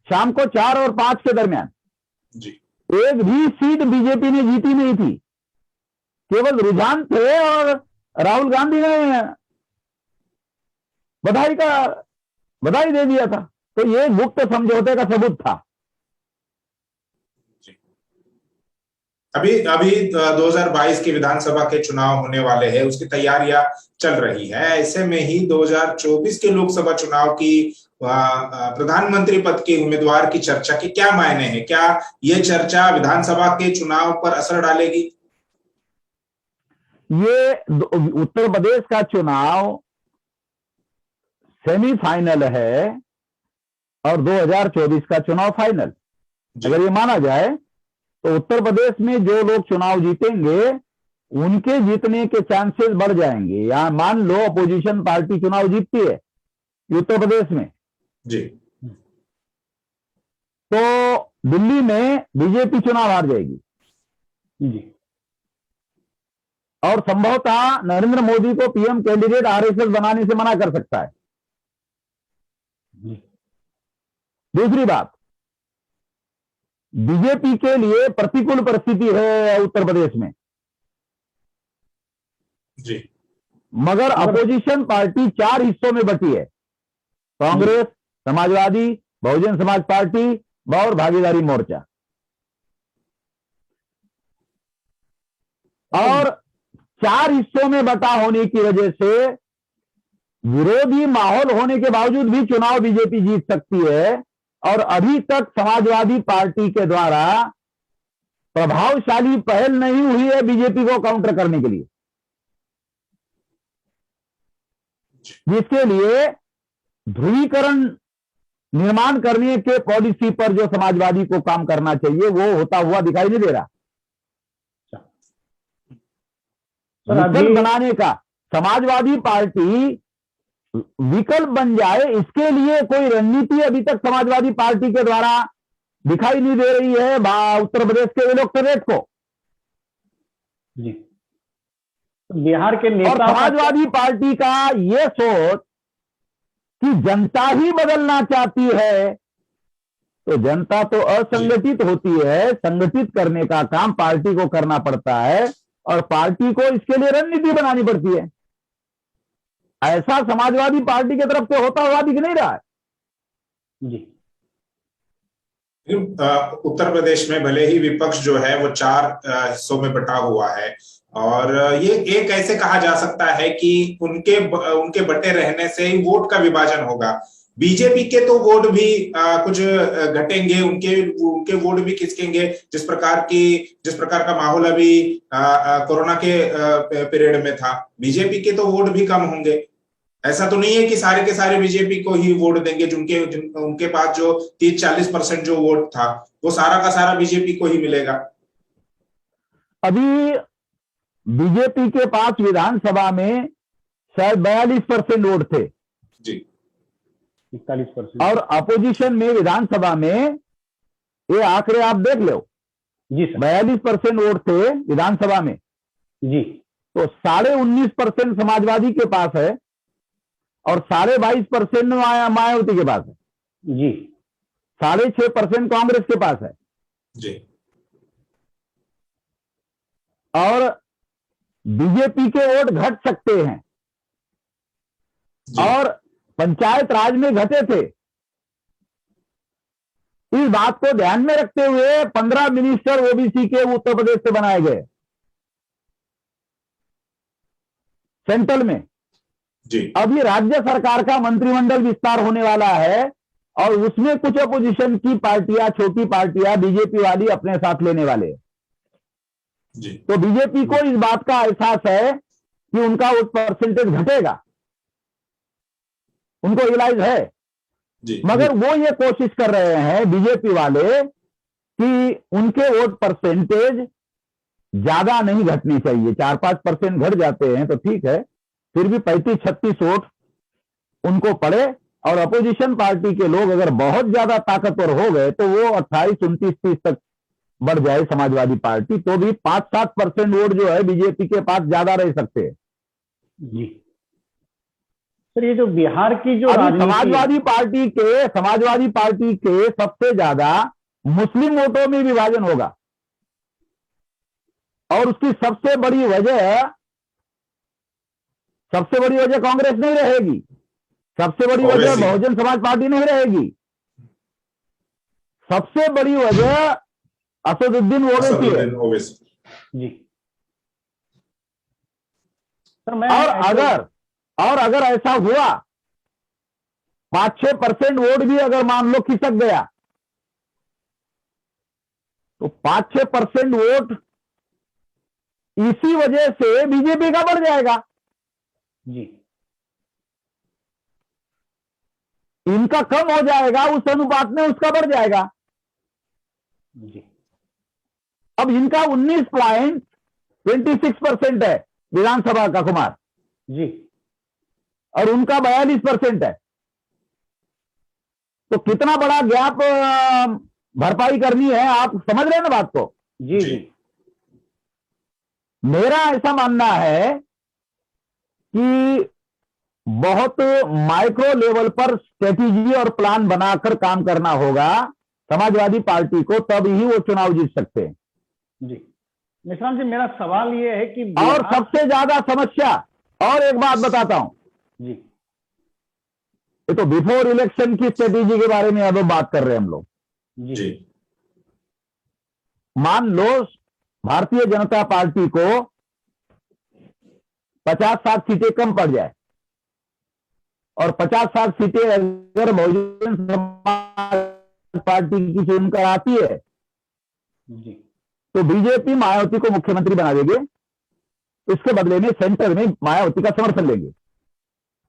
शाम को 4 और 5 के दरमियान जी एक भी सीट बीजेपी ने जीती नहीं थी, केवल रुझान थे और राहुल गांधी ने बधाई दे दिया था। तो ये गुप्त समझौते का सबूत था। अभी 2022 के विधानसभा के चुनाव होने वाले हैं, उसकी तैयारियां चल रही है। ऐसे में ही 2024 के लोकसभा चुनाव की प्रधानमंत्री पद के उम्मीदवार की चर्चा के क्या मायने हैं? क्या ये चर्चा विधानसभा के चुनाव पर असर डालेगी? ये उत्तर प्रदेश का चुनाव सेमीफाइनल है और 2024 का चुनाव फाइनल। अगर ये माना जाए तो उत्तर प्रदेश में जो लोग चुनाव जीतेंगे उनके जीतने के चांसेस बढ़ जाएंगे। या मान लो अपोजिशन पार्टी चुनाव जीतती है उत्तर प्रदेश में जी, तो दिल्ली में बीजेपी चुनाव हार जाएगी जी, और संभवतः नरेंद्र मोदी को पीएम कैंडिडेट आरएसएस बनाने से मना कर सकता है। दूसरी बात, बीजेपी के लिए प्रतिकूल परिस्थिति है उत्तर प्रदेश में, जी, मगर अपोजिशन पार्टी 4 हिस्सों में बटी है, कांग्रेस, समाजवादी, बहुजन समाज पार्टी और भागीदारी मोर्चा। और 4 हिस्सों में बटा होने की वजह से विरोधी माहौल होने के बावजूद भी चुनाव बीजेपी जीत सकती है। और अभी तक समाजवादी पार्टी के द्वारा प्रभावशाली पहल नहीं हुई है बीजेपी को काउंटर करने के लिए, जिसके लिए ध्रुवीकरण निर्माण करने के पॉलिसी पर जो समाजवादी को काम करना चाहिए वो होता हुआ दिखाई नहीं दे रहा। विकल्प बनाने का, समाजवादी पार्टी विकल्प बन जाए, इसके लिए कोई रणनीति अभी तक समाजवादी पार्टी के द्वारा दिखाई नहीं दे रही है उत्तर प्रदेश के इलेक्टोरेट को। जी, बिहार के नेता और समाजवादी पार्टी का यह सोच कि जनता ही बदलना चाहती है, तो जनता तो असंगठित होती है, संगठित करने का काम पार्टी को करना पड़ता है और पार्टी को इसके लिए रणनीति बनानी पड़ती है। ऐसा समाजवादी पार्टी की तरफ से होता हुआ दिख नहीं रहा है। जी, उत्तर प्रदेश में भले ही विपक्ष जो है वो 4 हिस्सों में बटा हुआ है और ये एक ऐसे कहा जा सकता है कि उनके बटे रहने से ही वोट का विभाजन होगा। बीजेपी के तो वोट भी कुछ घटेंगे, उनके वोट भी खिसकेंगे, जिस प्रकार का माहौल अभी कोरोना के पीरियड में था। बीजेपी के तो वोट भी कम होंगे। ऐसा तो नहीं है कि सारे के सारे बीजेपी को ही वोट देंगे। उनके पास जो 30-40% जो वोट था वो सारा का सारा बीजेपी को ही मिलेगा। अभी बीजेपी के पास विधानसभा में शायद 42% वोट थे जी, 41%। और अपोजिशन में विधानसभा में, ये आंकड़े आप देख लो जी सर, 42% वोट थे विधानसभा में। जी, तो 19.5% समाजवादी के पास है और 22.5% मायावती के पास है, जी, 6.5% कांग्रेस के पास है। जी, और बीजेपी के वोट घट सकते हैं जी, और पंचायत राज में घटे थे। इस बात को ध्यान में रखते हुए 15 मिनिस्टर ओबीसी के उत्तर प्रदेश से बनाए गए सेंट्रल में। जी अभी राज्य सरकार का मंत्रिमंडल विस्तार होने वाला है और उसमें कुछ अपोजिशन की पार्टियां, छोटी पार्टियां बीजेपी वाली अपने साथ लेने वाले हैं। जी तो बीजेपी को इस बात का एहसास है कि उनका वोट परसेंटेज घटेगा, उनको रियलाइज है, जी मगर वो ये कोशिश कर रहे हैं बीजेपी वाले कि उनके वोट परसेंटेज ज्यादा नहीं घटनी चाहिए। 4-5% घट जाते हैं तो ठीक है, फिर भी 35-36 वोट उनको पड़े और अपोजिशन पार्टी के लोग अगर बहुत ज्यादा ताकतवर हो गए तो वो 28-29-30 तक बढ़ जाए समाजवादी पार्टी, तो भी 5-7% वोट जो है बीजेपी के पास ज्यादा रह सकते हैं। जी सर, ये जो बिहार की जो अभी राजनीति, समाजवादी पार्टी के सबसे ज्यादा मुस्लिम वोटों में विभाजन होगा और उसकी सबसे बड़ी वजह कांग्रेस नहीं रहेगी, सबसे बड़ी वजह ओवैसी। बहुजन समाज पार्टी नहीं रहेगी, सबसे बड़ी वजह असदुद्दीन ओवैसी है। असदुद्दीन ओवैसी। जी सर, मैं और अगर ऐसा हुआ 5-6% वोट भी अगर मान लो खिसक गया तो 5-6% वोट इसी वजह से बीजेपी का बढ़ जाएगा, जी इनका कम हो जाएगा, उस अनुपात में उसका बढ़ जाएगा। जी अब इनका 19.26% है विधानसभा का, कुमार, जी और उनका 42% है, तो कितना बड़ा गैप भरपाई करनी है, आप समझ रहे हैं ना बात को। जी जी मेरा ऐसा मानना है कि बहुत माइक्रो लेवल पर स्ट्रेटेजी और प्लान बनाकर काम करना होगा समाजवादी पार्टी को, तब ही वो चुनाव जीत सकते हैं। जी मिश्राम जी, मेरा सवाल ये है कि और सबसे ज्यादा समस्या, और एक बात बताता हूं, जी ये तो बिफोर इलेक्शन की स्ट्रेटेजी के बारे में अब बात कर रहे हैं हम लोग। जी जी मान लो भारतीय जनता पार्टी को 50-60 सीटें कम पड़ जाए और 50-60 सीटें अगर बहुजन समाज पार्टी की चुनकर आती है जी तो बीजेपी मायावती को मुख्यमंत्री बना देंगे, इसके बदले में सेंटर में मायावती का समर्थन लेंगे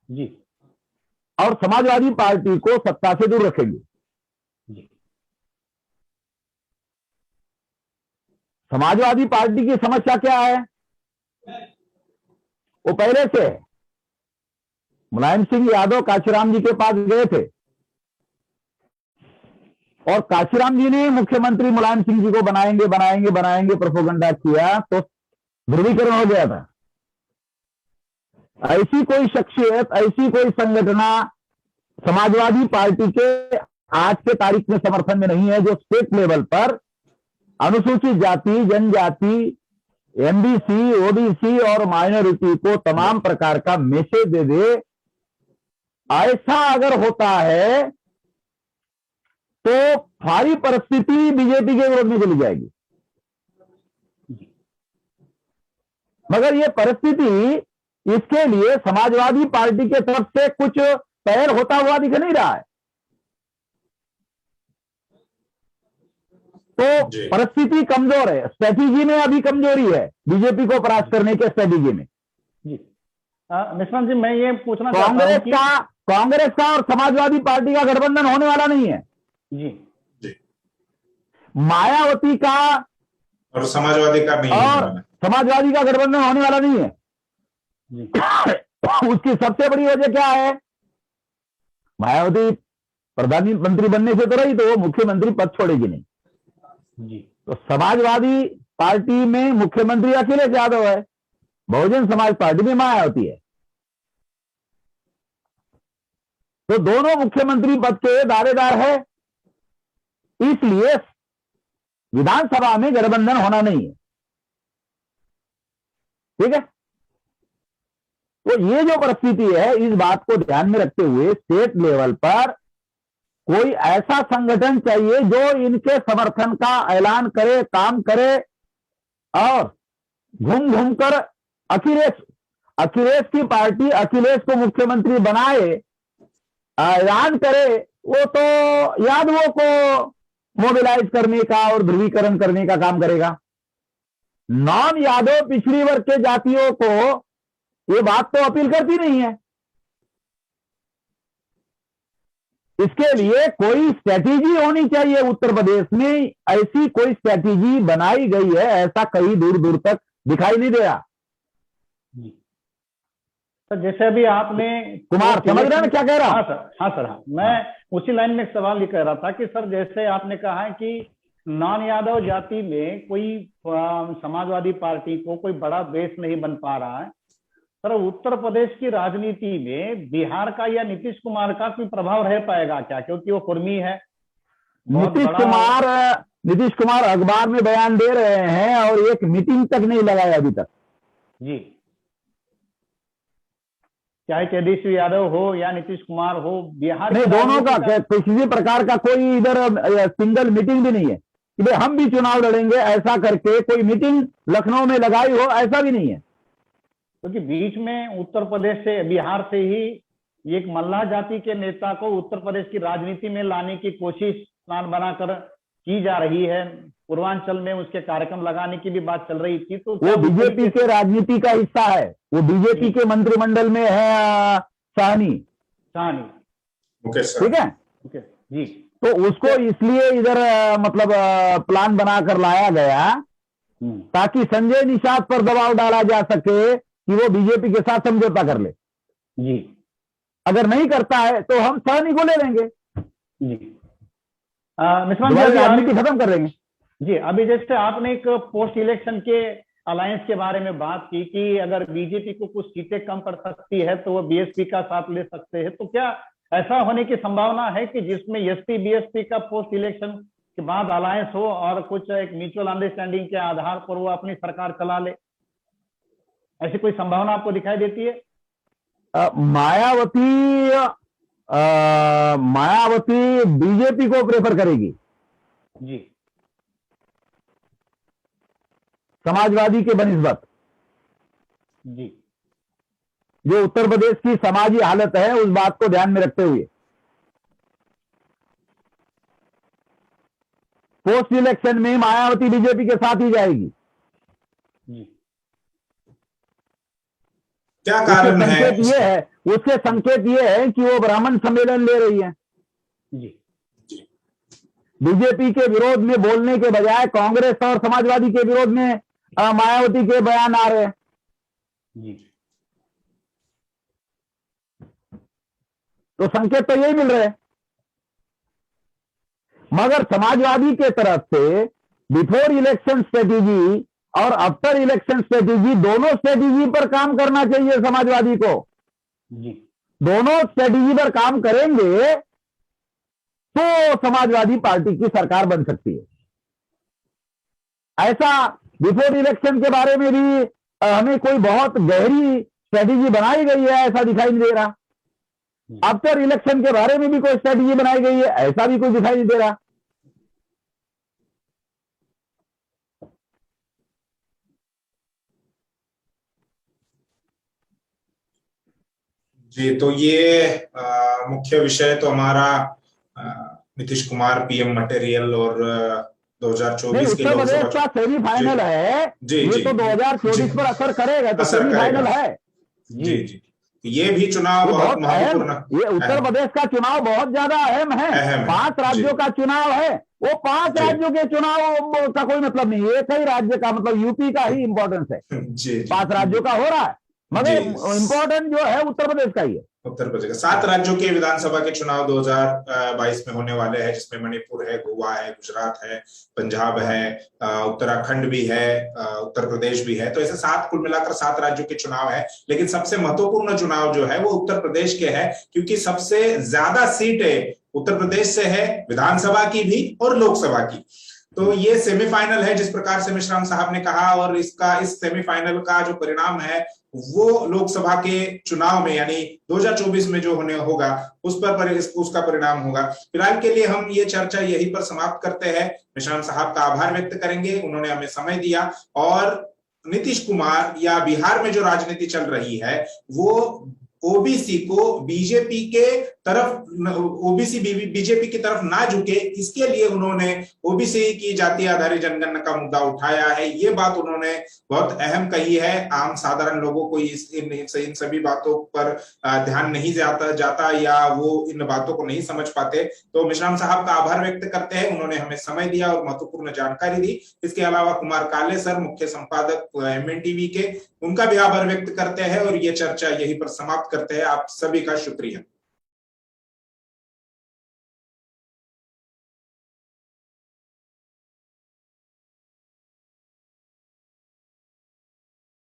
जी और समाजवादी पार्टी को सत्ता से दूर रखेंगे। जी समाजवादी पार्टी की समस्या क्या है, वो पहले से है। मुलायम सिंह यादव काशीराम जी के पास गए थे और काशीराम जी ने मुख्यमंत्री मुलायम सिंह जी को बनाएंगे प्रोपोगंडा किया तो ध्रुवीकरण हो गया था। ऐसी कोई शख्सियत, ऐसी कोई संगठना समाजवादी पार्टी के आज के तारीख में समर्थन में नहीं है जो स्टेट लेवल पर अनुसूचित जाति, जनजाति, एमबीसी, ओबीसी और माइनॉरिटी को तमाम प्रकार का मैसेज दे दे। ऐसा अगर होता है तो सारी परिस्थिति बीजेपी के विरोध में चली जाएगी, मगर ये परिस्थिति, इसके लिए समाजवादी पार्टी के तरफ से कुछ पहल होता हुआ दिख नहीं रहा है। तो जी। परिस्थिति कमजोर है, स्ट्रेटेजी में अभी कमजोरी है बीजेपी को परास्त करने के स्ट्रेटेजी में। जी मिश्राम जी, मैं ये पूछना चाहता हूं कि कांग्रेस का और समाजवादी पार्टी का गठबंधन होने वाला नहीं है। जी जी मायावती का और समाजवादी का नहीं और होने वाला। समाजवादी का गठबंधन होने वाला नहीं है। जी उसकी सबसे बड़ी वजह क्या है, मायावती प्रधानमंत्री बनने से तो रही, तो वो मुख्यमंत्री पद छोड़ेगी नहीं। जी तो समाजवादी पार्टी में मुख्यमंत्री अखिलेश यादव है, बहुजन समाज पार्टी में मायावती है, तो दोनों मुख्यमंत्री पद के दावेदार है, इसलिए विधानसभा में गठबंधन होना नहीं है। ठीक है, तो ये जो परिस्थिति है, इस बात को ध्यान में रखते हुए स्टेट लेवल पर कोई ऐसा संगठन चाहिए जो इनके समर्थन का ऐलान करे, काम करे और घूम घूम कर अखिलेश की पार्टी अखिलेश को मुख्यमंत्री बनाए, ऐलान करे, वो तो यादवों को मोबिलाइज करने का और ध्रुवीकरण करने का काम करेगा। नॉन यादव पिछड़ी वर्ग के जातियों को ये बात तो अपील करती नहीं है। इसके लिए कोई स्ट्रैटेजी होनी चाहिए। उत्तर प्रदेश में ऐसी कोई स्ट्रैटेजी बनाई गई है ऐसा कहीं दूर दूर तक दिखाई नहीं दे रहा। सर जैसे अभी आपने कुमार समझ रहे हैं क्या कह रहा हूं? हाँ सर, हाँ सर, हाँ। मैं उसी लाइन में एक सवाल ये कह रहा था कि सर जैसे आपने कहा है कि नॉन यादव जाति में कोई समाजवादी पार्टी को कोई बड़ा बेस नहीं बन पा रहा है, सर उत्तर प्रदेश की राजनीति में बिहार का या नीतीश कुमार का कोई प्रभाव रह पाएगा क्या? क्योंकि वो कुर्मी है। नीतीश कुमार अखबार में बयान दे रहे हैं और एक मीटिंग तक नहीं लगाया अभी तक जी। चाहे तेजस्वी यादव हो या नीतीश कुमार हो, बिहार नहीं, दोनों का किसी प्रकार का कोई इधर सिंगल मीटिंग भी नहीं है कि भाई हम भी चुनाव लड़ेंगे, ऐसा करके कोई मीटिंग लखनऊ में लगाई हो, ऐसा भी नहीं है। क्योंकि बीच में उत्तर प्रदेश से, बिहार से ही एक मल्लाह जाति के नेता को उत्तर प्रदेश की राजनीति में लाने की कोशिश प्लान बनाकर की जा रही है। पूर्वांचल में उसके कार्यक्रम लगाने की भी बात चल रही थी। तो वो बीजेपी के राजनीति का हिस्सा है, वो बीजेपी के मंत्रिमंडल में है साहनी, ठीक है, जी। तो उसको इसलिए इधर मतलब प्लान बनाकर लाया गया ताकि संजय निषाद पर दबाव डाला जा सके कि वो बीजेपी के साथ समझौता कर ले। जी, अगर नहीं करता है तो हम सहनी को ले लेंगे जी। मिश्रा जी राजनीति खत्म कर देंगे। जी, अभी जैसे आपने एक पोस्ट इलेक्शन के अलायंस के बारे में बात की कि अगर बीजेपी को कुछ सीटें कम पड़ सकती है तो वो बीएसपी का साथ ले सकते हैं, तो क्या ऐसा होने की संभावना है कि जिसमें एसपी बीएसपी का पोस्ट इलेक्शन के बाद अलायंस हो और कुछ एक म्यूचुअल अंडरस्टैंडिंग के आधार पर वो अपनी सरकार चला ले? ऐसी कोई संभावना आपको दिखाई देती है? मायावती बीजेपी को प्रेफर करेगी जी, समाजवादी के बनिस्बत। जी, जो उत्तर प्रदेश की समाजी हालत है उस बात को ध्यान में रखते हुए पोस्ट इलेक्शन में मायावती बीजेपी के साथ ही जाएगी। जी। क्या कारण है? उससे संकेत ये है कि वो ब्राह्मण सम्मेलन ले रही है। जी, बीजेपी के विरोध में बोलने के बजाय कांग्रेस और समाजवादी के विरोध में मायावती के बयान आ रहे हैं। जी। तो संकेत तो यही मिल रहे हैं। मगर समाजवादी के तरफ से बिफोर इलेक्शन स्ट्रेटेजी और आफ्टर इलेक्शन स्ट्रेटेजी, दोनों स्ट्रेटेजी पर काम करना चाहिए समाजवादी को। जी, दोनों स्ट्रेटेजी पर काम करेंगे तो समाजवादी पार्टी की सरकार बन सकती है। ऐसा बिफोर इलेक्शन के बारे में भी हमें कोई बहुत गहरी स्ट्रेटेजी बनाई गई है ऐसा दिखाई नहीं दे रहा। आफ्टर इलेक्शन के बारे में भी कोई स्ट्रेटेजी बनाई गई है ऐसा भी कोई दिखाई नहीं दे रहा। जी, तो ये मुख्य विषय तो हमारा नीतीश कुमार पीएम मटेरियल और 2024 के उत्तर प्रदेश का सेमीफाइनल है। जी, ये जी, तो 2024 पर असर करेगा, तो सेमीफाइनल है। जी, जी। ये भी चुनाव बहुत महत्वपूर्ण। ये उत्तर प्रदेश का चुनाव बहुत ज्यादा अहम है। 5 राज्यों का चुनाव है। वो 5 राज्यों के चुनाव का कोई मतलब नहीं, एक ही राज्य का मतलब यूपी का ही इंपॉर्टेंस है। 5 राज्यों का हो रहा है मगर इम्पोर्टेंट जो है उत्तर प्रदेश का ही है। उत्तर प्रदेश का 7 राज्यों के विधानसभा के चुनाव 2022 में होने वाले हैं, जिसमें मणिपुर है, गोवा है, गुजरात है, पंजाब है, उत्तराखंड भी है, उत्तर प्रदेश भी है। तो ऐसे 7 कुल मिलाकर 7 राज्यों के चुनाव है। लेकिन सबसे महत्वपूर्ण चुनाव जो है वो उत्तर प्रदेश के है, क्योंकि सबसे ज्यादा सीटें उत्तर प्रदेश से है, विधानसभा की भी और लोकसभा की। तो ये सेमीफाइनल है जिस प्रकार से मिश्राम साहब ने कहा, और इस सेमीफाइनल का जो परिणाम है वो लोकसभा के चुनाव में यानी 2024 में जो होने होगा उसका परिणाम होगा। फिलहाल के लिए हम ये चर्चा यहीं पर समाप्त करते हैं। मिश्राम साहब का आभार व्यक्त करेंगे, उन्होंने हमें समय दिया और नीतीश कुमार या बिहार में जो राजनीति चल रही है वो ओबीसी को बीजेपी के तरफ, ओबीसी बीजेपी की तरफ ना झुके, इसके लिए उन्होंने ओबीसी की जातीय आधारित जनगणना का मुद्दा उठाया है। ये बात उन्होंने बहुत अहम कही है। आम साधारण लोगों को इन सभी बातों पर ध्यान नहीं जाता या वो इन बातों को नहीं समझ पाते। तो मेश्राम साहब का आभार व्यक्त करते हैं, उन्होंने हमें समय दिया और महत्वपूर्ण जानकारी दी। इसके अलावा कुमार काले सर, मुख्य संपादक MNTV के, उनका भी आभार व्यक्त करते हैं और ये चर्चा यहीं पर समाप्त करते हैं। आप सभी का शुक्रिया।